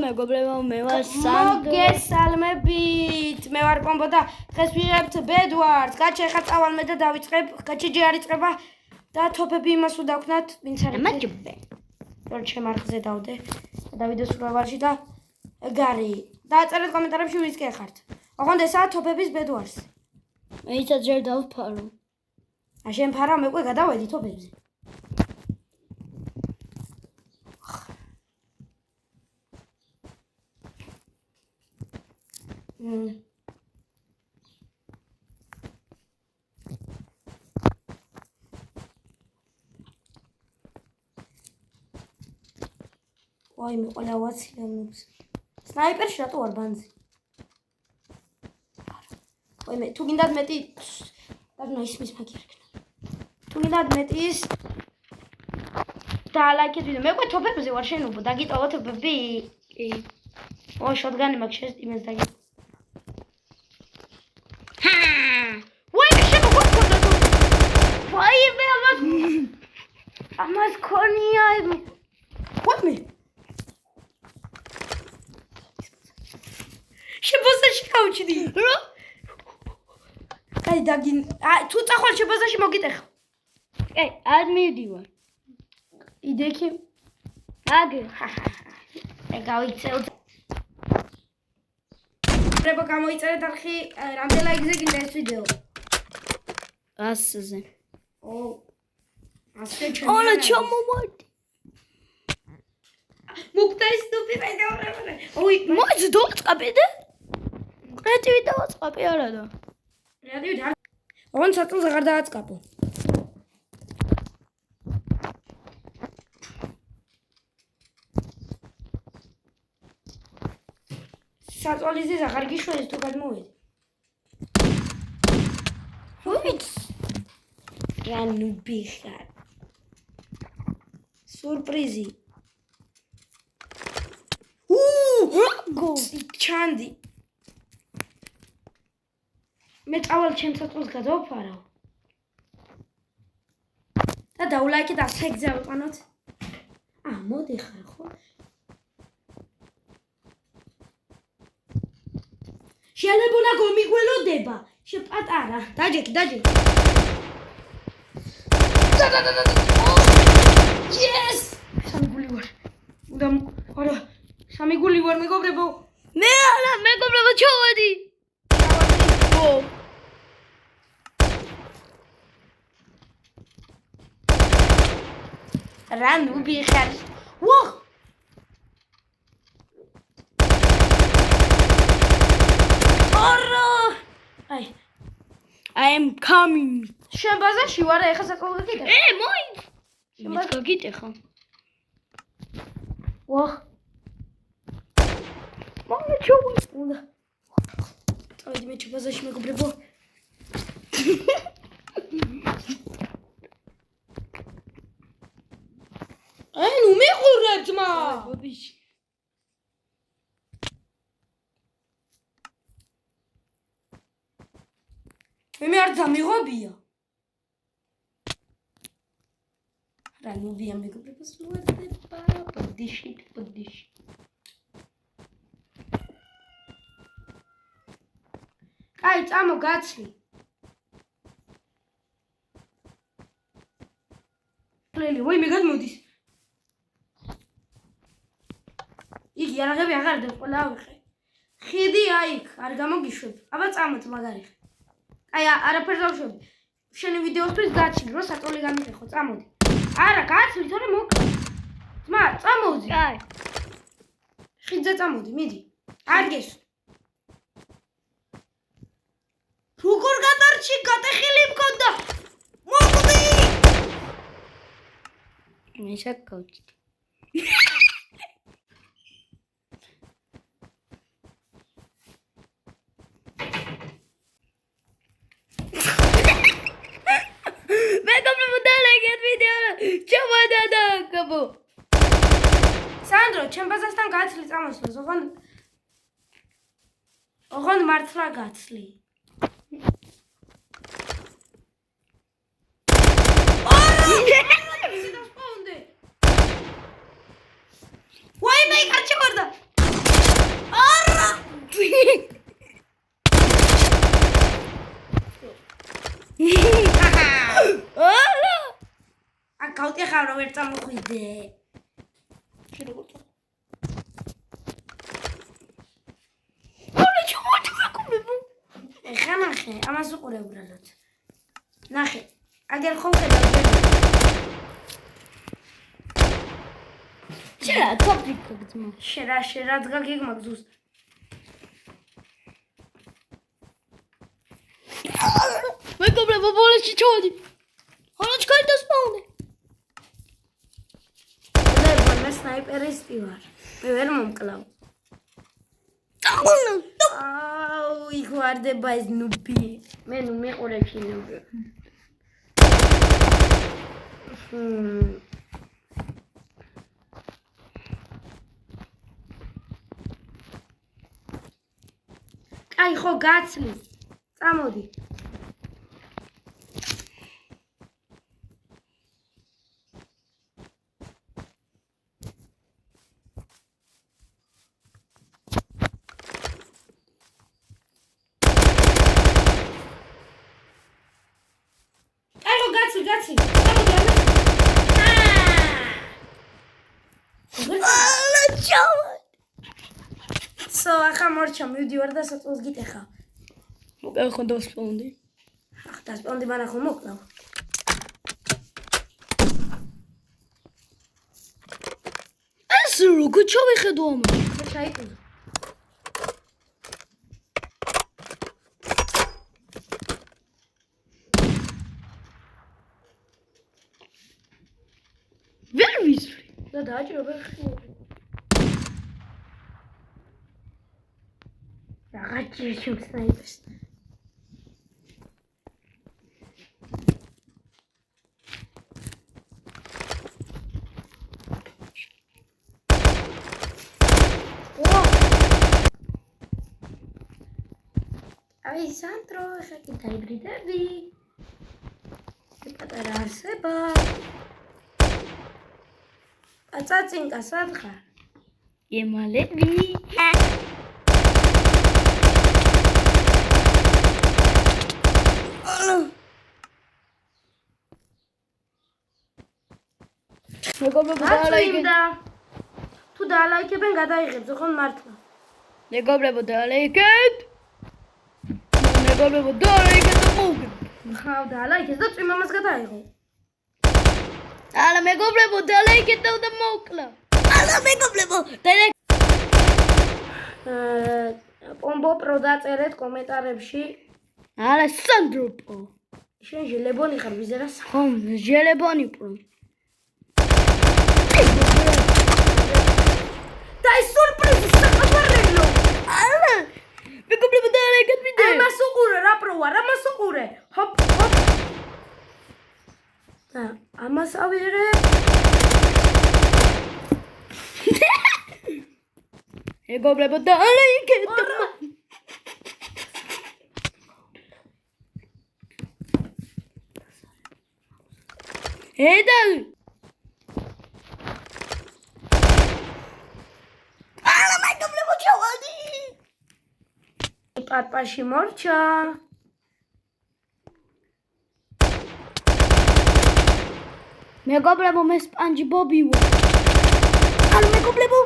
მეგობრებო, მე ვარ სანდრო. მოგესალმებით. მე ვარ კომბო და დღეს ვიღებთ ბედვარდს. გაჩე ხა წავალმე და დავიწყებ. გაჩე ჯერ არ იწყება და თოფები იმას უდავქნათ, ვინც არის. მაჯობე. რომ ჩემ არხზე დავდე და ვიდეოს უყურებაში და გარი. დააწერეთ კომენტარებში ვინც კი ხართ. ოღონდ ესაა თოფების ბედვარდს. მე იცით ჯერ დავფარო. შენ ფარავ, მე უკვე გადავედი თოფებზე. Ой, მე ყველა ვაცილებს. სნაიპერში რატო ვარ ბანძი? ой, მე თუ გინდათ მეტი და ისმის მაგერქნა. თუ გინდათ მეტი ის და ლაიქეთ ვიდეო. მე უკვე თოფებზე ვარ შენუბო, დაგიტოვა თოფები? კი. ო, შოტგანი მაქვს შესტიმეს დაგი. ამას ქონია ვამე შებოზაში გავჩდი რა აი დაგინ თუ წახვალ შებოზაში მოგიტეხა ე არ მივდივარ იდექი აგ ე გავიცევ треба გამოიწერეთ არხი რამდენ ლაიქზე გინდა ეს ვიდეო 100-ზე ო Оля, чому мати? Муктай ступі вайдавребе. Ой, мать доцка піде? Креативі доцка піарада. Креативі дар. Он сатыл загарда ацкапу. Сатолизи загарги шоის თუ გადმოვედი. Ույც. Განუბი ხარ. Surprizi. Goldi ჩანდი. მე წავალ ჩემს საწოლს გადავფარავ. და დაულაიქეთ ასე გზავყანოთ. მოდი ხარ ხო? შეიძლება გომიგველოდება. შეპატარა. დაჯექი. Da. Yes! სამიგული ვარ. არა, სამიგული ვარ, მეგობრებო. მე არა, მეგობრებო, ჩავადი. ო. რანუბი ხარ. ვო! არა! აი. I am coming. შენ ბაზარში ვარ, ეხა საკოლო გაგიტეხა. მოი. შენ გაგიტეხა. ვახ. მოი ჩოუ. უნდა. წავედი მე ბაზარში მეგობრებო. ნუ მიყურებ ძმა. ბაბიში. მე არ დამიღობია. რა ნუბია მეგობრებო სულადება პოდიში. კაი, წამო გაცლი. კლელი, ვაი მე გადმოდის. იგი არაღები აღარ და ყველა ავიხე. ხიდი აიქ, არ გამოგიშვებ. აბა წამოც მაგარი. აი არაფერს დავშვები. შენი ვიდეოსთვის გაჩნი, რომ საწოლი გამიხეხო, წამოდი. არა, გაცვლი, თორე მოკლა. ძმა, წამოდი. აი. ხიდზე წამოდი, მიდი. არ გესვ. როგორ გადარჩი, გადახილი მქონდა. მოკვდი. მე შეკავჭი. Sandro, ჩემ ბაზართან გაცლი წამოსვლას, ოღონდ მართლა გაცლი. Why make a chorda? აკაუტი ხარო ვერ წამოხვიდე. ეხა ნახე, ამას უყურე უბრალოდ. ნახე, აგერ ხომ ხედავ შერა თოფიკო ძმა. შერა დგა გიგმა გზუს. მეგობრებო, ბოლოში ჩავდი. ხალხი გადასპავნე. მე სნაიპერისტი ვარ. მე ვერ მომკლავ. აუ, იხوارდება ეს ნუბი. მე ნუ მეყურებ შინები. აი ხო გაცლი. წამოდი. გაცი. სო ახლა მორჩა მივდივარ და საწოლს გიტეხავ. მოკლა ხო დასპონდი. ახ დასპონდი მან ახლა მოკლავ. ეს როგორ ჩავიხედო ამას? ჩაიყო. ვერ ვისვრი. და დააჭირო ვერ ხიო. რაღაცა შევსნაიპერს. აი სანდრო, ხა კი დაიბრიდები. პატარა არსება. აწაწინკა სადღა? ემალები. მეგობრებო, დაალაიქეთ. თუ დაალაიქებენ, გადაიღებ ზოგონ მართლა. მეგობრებო, დაალაიქეთ. მეგობრებო, დაალაიქეთ და მოვგებ. ხავ დაალაიქეთ და წვიმამას გადაიღო. ალა მეგობრებო, დაალაიქეთ და მოვკლა. ალა მეგობრებო, პომბო პრო დაწერეთ კომენტარებში. ალა სანდროპო. შენ ჟელებონი ხარ ვიზერას? ხომ, ჟელებონი პრო. და ეს სურპრიზი საყარელო. ალა მეგობრებო, დაალაიქეთ ვიდეო. ამას უყურე რა პროა, ამას უყურე. ჰოპ. და ამას ავიღე. მეგობრებო, დაალაიქეთ. ედა ალა მეგობრებო, ჩავადი. პატპაში მორჩა. მეგობრებო, მე სპანჯ ბობი ვარ. ალა მეგობრებო,